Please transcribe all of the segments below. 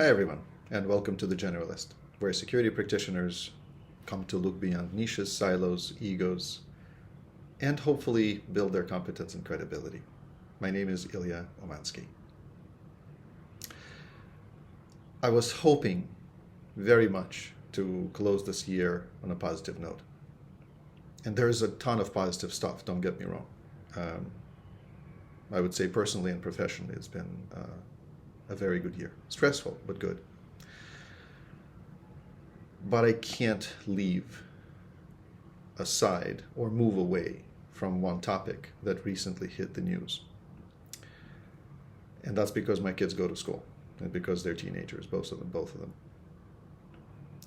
Hi everyone, and welcome to the Generalist, where security practitioners come to look beyond niches, silos, egos, and hopefully build their competence and credibility. My name is Ilya Umanskiy. I was hoping very much to close this year on a positive note. And there's a ton of positive stuff, don't get me wrong. I would say personally and professionally, it's been a very good year. Stressful, but good. But I can't leave aside or move away from one topic that recently hit the news. And that's because my kids go to school and because they're teenagers, both of them.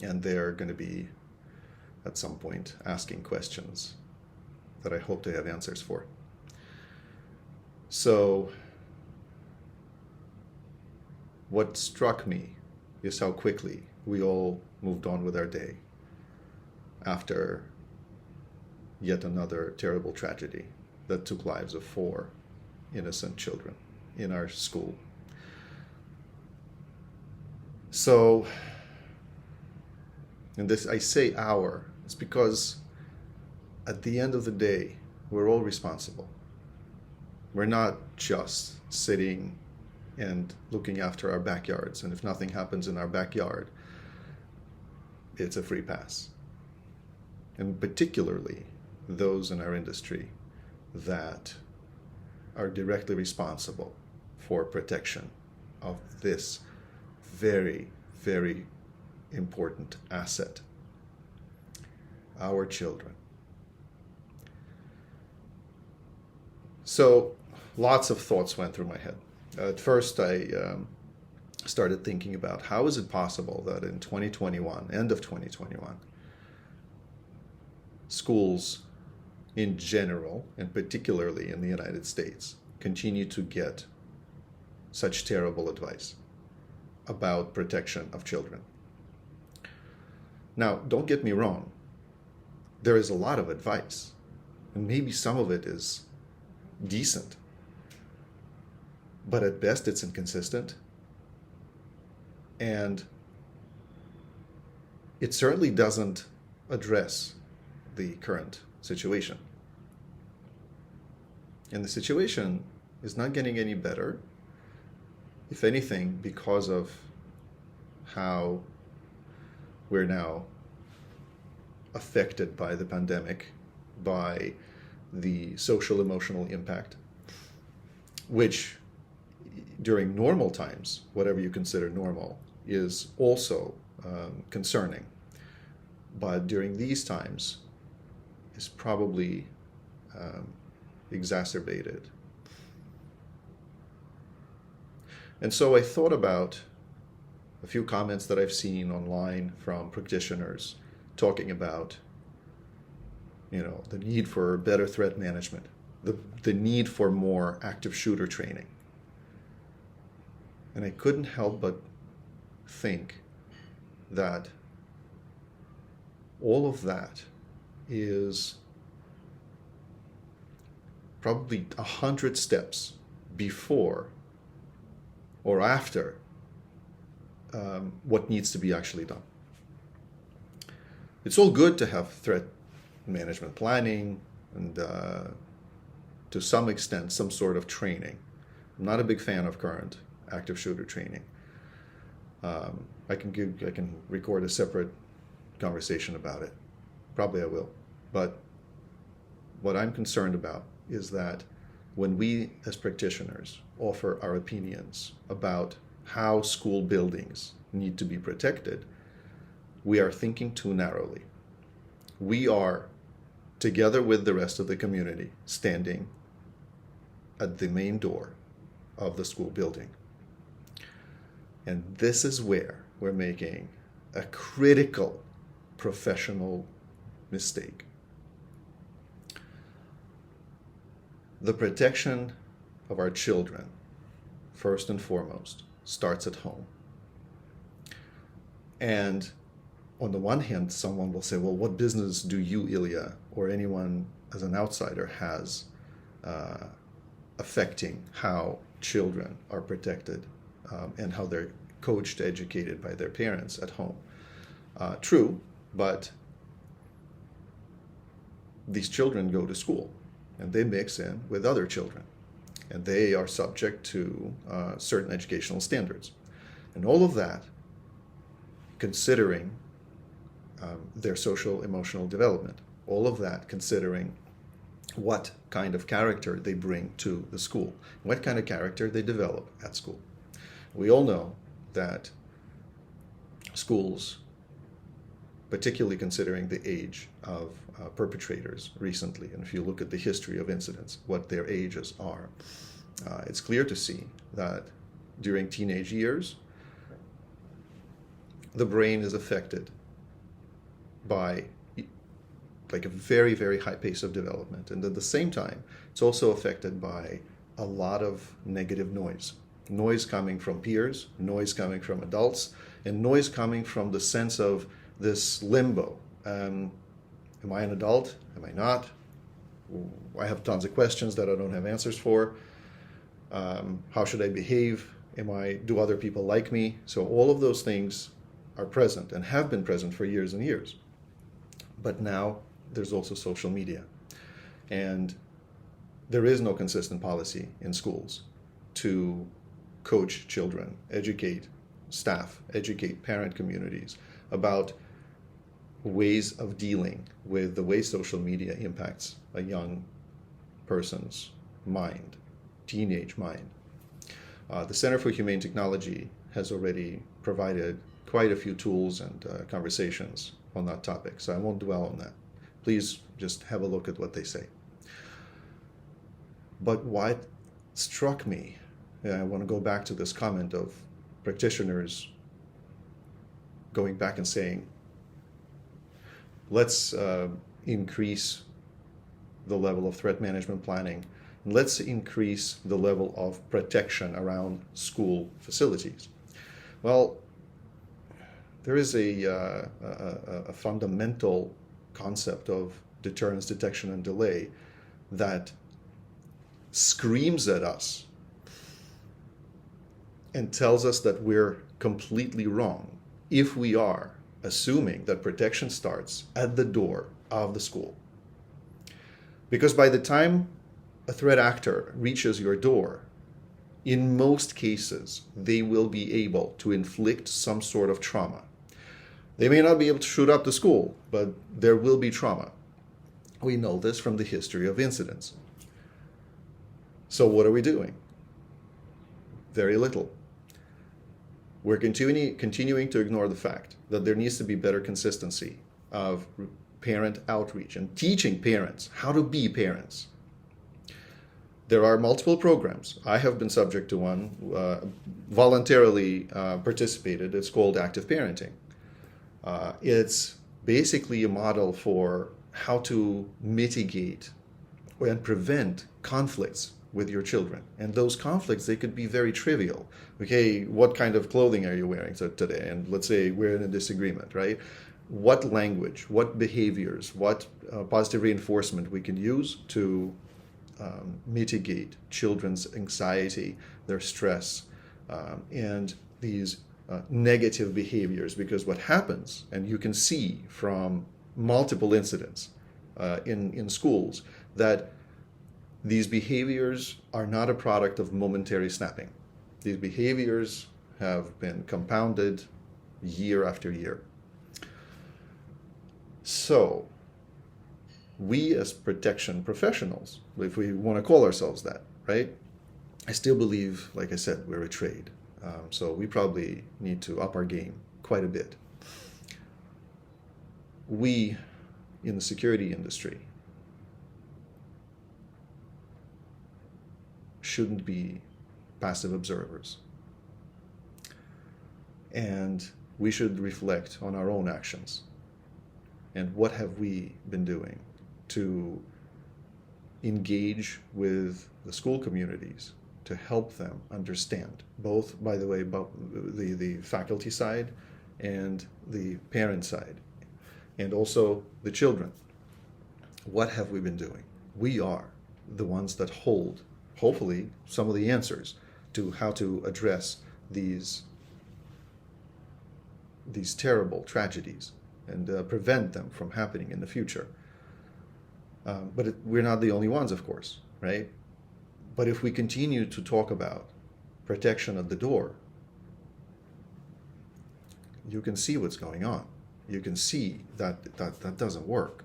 And they're going to be, at some point, asking questions that I hope to have answers for. So, what struck me is how quickly we all moved on with our day after yet another terrible tragedy that took lives of 4 innocent children in our school. So, and this, I say our, it's because at the end of the day, we're all responsible. We're not just sitting and looking after our backyards, and if nothing happens in our backyard, it's a free pass. And particularly those in our industry that are directly responsible for protection of this very, very important asset, our children. So lots of thoughts went through my head. At first, I started thinking about how is it possible that in 2021, end of 2021, schools in general, and particularly in the United States, continue to get such terrible advice about protection of children. Now, don't get me wrong, there is a lot of advice, and maybe some of it is decent, but at best it's inconsistent, and it certainly doesn't address the current situation. And the situation is not getting any better, if anything, because of how we're now affected by the pandemic, by the social emotional impact, which during normal times, whatever you consider normal, is also concerning. But during these times is probably exacerbated. And so I thought about a few comments that I've seen online from practitioners talking about, the need for better threat management, the need for more active shooter training. And I couldn't help but think that all of that is probably 100 steps before or after what needs to be actually done. It's all good to have threat management planning and to some extent some sort of training. I'm not a big fan of current active shooter training. I can record a separate conversation about it. Probably I will. But what I'm concerned about is that when we as practitioners offer our opinions about how school buildings need to be protected, we are thinking too narrowly. We are, together with the rest of the community, standing at the main door of the school building. And this is where we're making a critical professional mistake. The protection of our children, first and foremost, starts at home. And on the one hand, someone will say, well, what business do you, Ilya, or anyone as an outsider has affecting how children are protected and how they're coached, educated by their parents at home. True, but these children go to school and they mix in with other children, and they are subject to certain educational standards. And all of that, considering their social emotional development, all of that considering what kind of character they bring to the school, what kind of character they develop at school. We all know that schools, particularly considering the age of perpetrators recently, and if you look at the history of incidents, what their ages are, it's clear to see that during teenage years, the brain is affected by like a very, very high pace of development. And at the same time, it's also affected by a lot of negative noise. Noise coming from peers, noise coming from adults, and noise coming from the sense of this limbo. Am I an adult? Am I not? I have tons of questions that I don't have answers for. How should I behave? Do other people like me? So all of those things are present and have been present for years and years. But now there's also social media. And there is no consistent policy in schools to coach children, educate staff, educate parent communities about ways of dealing with the way social media impacts a young person's mind, teenage mind. The Center for Humane Technology has already provided quite a few tools and conversations on that topic, so I won't dwell on that. Please just have a look at what they say. But what struck me, and I want to go back to this comment of practitioners going back and saying, let's increase the level of threat management planning. Let's increase the level of protection around school facilities. Well, there is a fundamental concept of deterrence, detection, and delay that screams at us and tells us that we're completely wrong if we are assuming that protection starts at the door of the school. Because by the time a threat actor reaches your door, in most cases, they will be able to inflict some sort of trauma. They may not be able to shoot up the school, but there will be trauma. We know this from the history of incidents. So what are we doing? Very little. We're continuing to ignore the fact that there needs to be better consistency of parent outreach and teaching parents how to be parents. There are multiple programs. I have been subject to one, voluntarily participated. It's called Active Parenting. It's basically a model for how to mitigate and prevent conflicts with your children. And those conflicts, they could be very trivial. Okay, what kind of clothing are you wearing today? And let's say we're in a disagreement, right? What language, what behaviors, what positive reinforcement we can use to mitigate children's anxiety, their stress, and these negative behaviors. Because what happens, and you can see from multiple incidents in schools, that these behaviors are not a product of momentary snapping. These behaviors have been compounded year after year. So, we as protection professionals, if we want to call ourselves that, right? I still believe, like I said, we're a trade. So we probably need to up our game quite a bit. We, in the security industry, shouldn't be passive observers. And we should reflect on our own actions. And what have we been doing to engage with the school communities to help them understand, both, by the way, the faculty side and the parent side, and also the children. What have we been doing? We are the ones that hold, hopefully, some of the answers to how to address these these terrible tragedies and prevent them from happening in the future. But we're not the only ones, of course, right? But if we continue to talk about protection at the door, you can see what's going on. You can see that that doesn't work.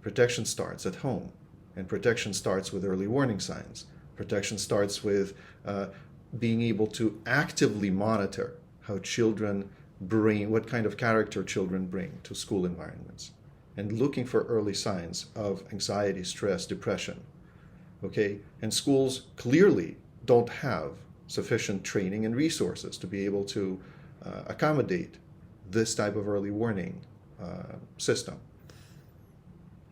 Protection starts at home, and protection starts with early warning signs. Protection starts with being able to actively monitor how children bring, what kind of character children bring to school environments, and looking for early signs of anxiety, stress, depression. Okay? And schools clearly don't have sufficient training and resources to be able to accommodate this type of early warning system.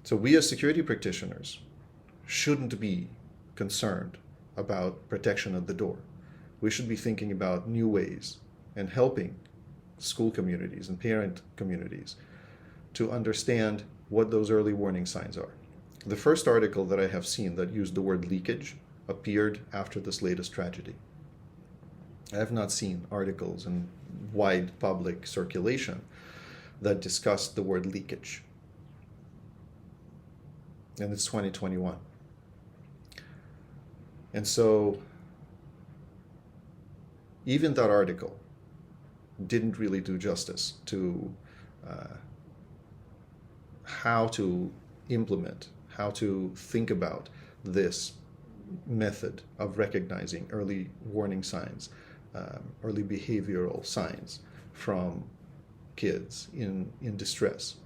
So we as security practitioners shouldn't be concerned about protection at the door. We should be thinking about new ways and helping school communities and parent communities to understand what those early warning signs are. The first article that I have seen that used the word leakage appeared after this latest tragedy. I have not seen articles in wide public circulation that discussed the word leakage. And it's 2021. And so even that article didn't really do justice to how to implement, how to think about this method of recognizing early warning signs, early behavioral signs from kids in distress.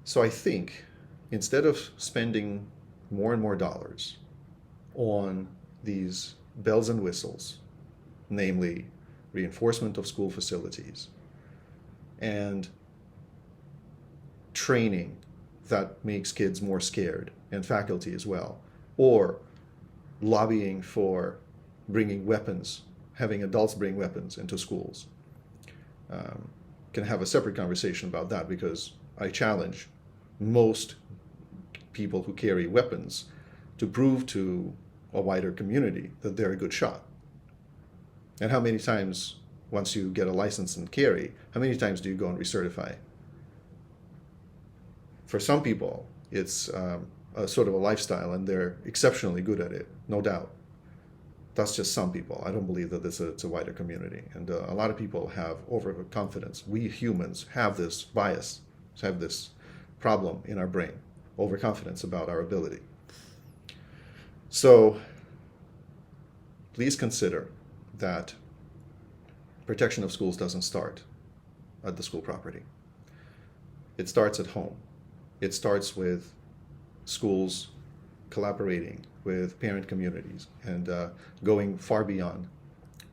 So I think instead of spending more and more dollars on these bells and whistles, namely reinforcement of school facilities and training that makes kids more scared, and faculty as well, or lobbying for bringing weapons, having adults bring weapons into schools. Can have a separate conversation about that, because I challenge most people who carry weapons to prove to a wider community that they're a good shot. And how many times, once you get a license and carry, how many times do you go and recertify? For some people, it's a sort of a lifestyle, and they're exceptionally good at it, no doubt. That's just some people. I don't believe that it's a wider community. And a lot of people have overconfidence. We humans have this bias, have this problem in our brain, overconfidence about our ability. So please consider that protection of schools doesn't start at the school property. It starts at home. It starts with schools collaborating with parent communities and going far beyond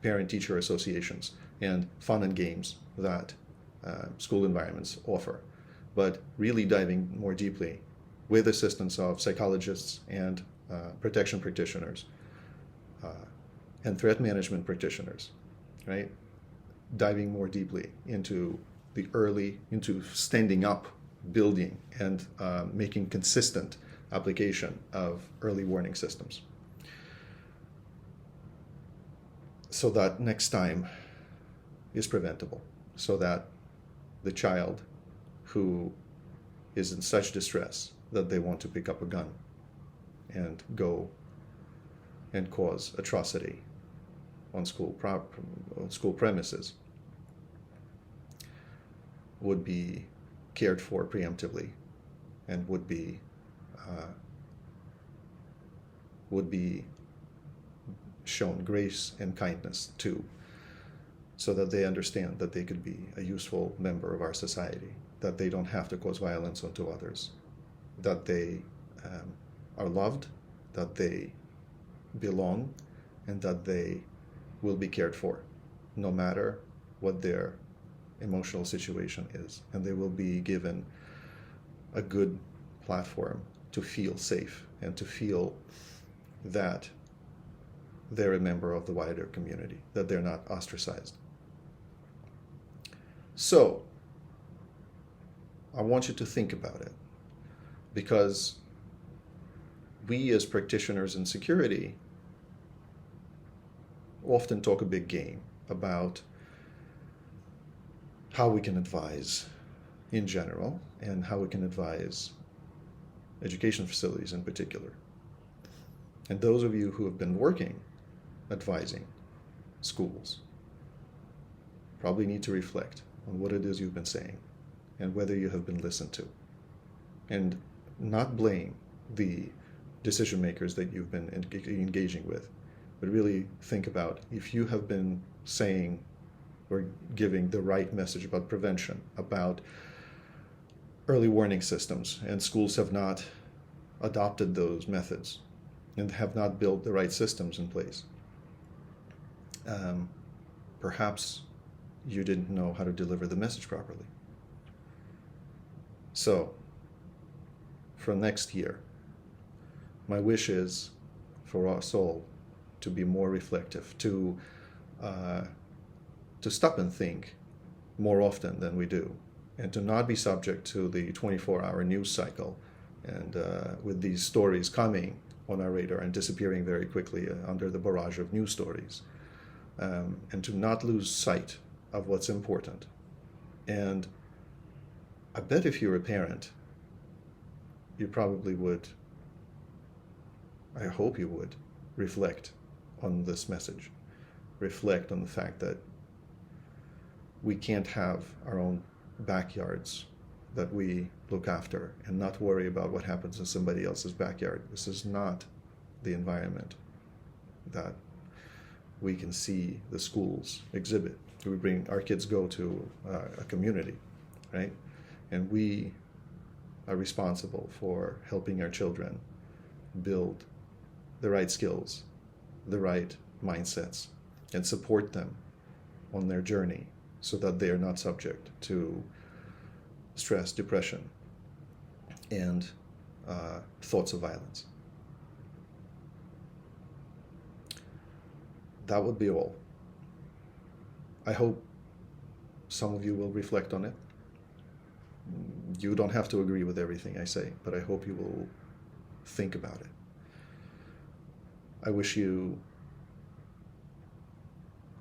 parent-teacher associations and fun and games that school environments offer, but really diving more deeply with assistance of psychologists and protection practitioners and threat management practitioners, right? Diving more deeply into into standing up, building, and making consistent application of early warning systems, so that next time is preventable, so that the child who is in such distress that they want to pick up a gun and go and cause atrocity on school premises would be cared for preemptively and would be shown grace and kindness to, so that they understand that they could be a useful member of our society, that they don't have to cause violence onto others, that they are loved, that they belong, and that they will be cared for, no matter what their emotional situation is, and they will be given a good platform to feel safe and to feel that they're a member of the wider community, that they're not ostracized. So, I want you to think about it, because we as practitioners in security often talk a big game about how we can advise in general and how we can advise education facilities in particular. And those of you who have been working advising schools probably need to reflect on what it is you've been saying and whether you have been listened to, and not blame the decision makers that you've been engaging with, but really think about if you have been saying or giving the right message about prevention, about early warning systems, and schools have not adopted those methods and have not built the right systems in place. Perhaps you didn't know how to deliver the message properly. So, for next year, my wish is for us all to be more reflective, to stop and think more often than we do, and to not be subject to the 24-hour news cycle and with these stories coming on our radar and disappearing very quickly under the barrage of news stories, and to not lose sight of what's important. And I bet if you're a parent, you probably would, I hope you would, reflect on this message. Reflect on the fact that we can't have our own backyards that we look after and not worry about what happens in somebody else's backyard. This is not the environment that we can see the schools exhibit. We bring our kids go to a community, right? And we are responsible for helping our children build the right skills, the right mindsets, and support them on their journey so that they are not subject to stress, depression, and thoughts of violence. That would be all. I hope some of you will reflect on it. You don't have to agree with everything I say, but I hope you will think about it. I wish you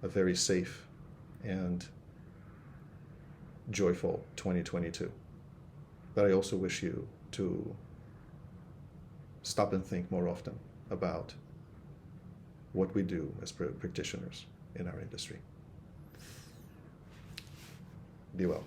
a very safe and joyful 2022. But I also wish you to stop and think more often about what we do as practitioners in our industry. Be well.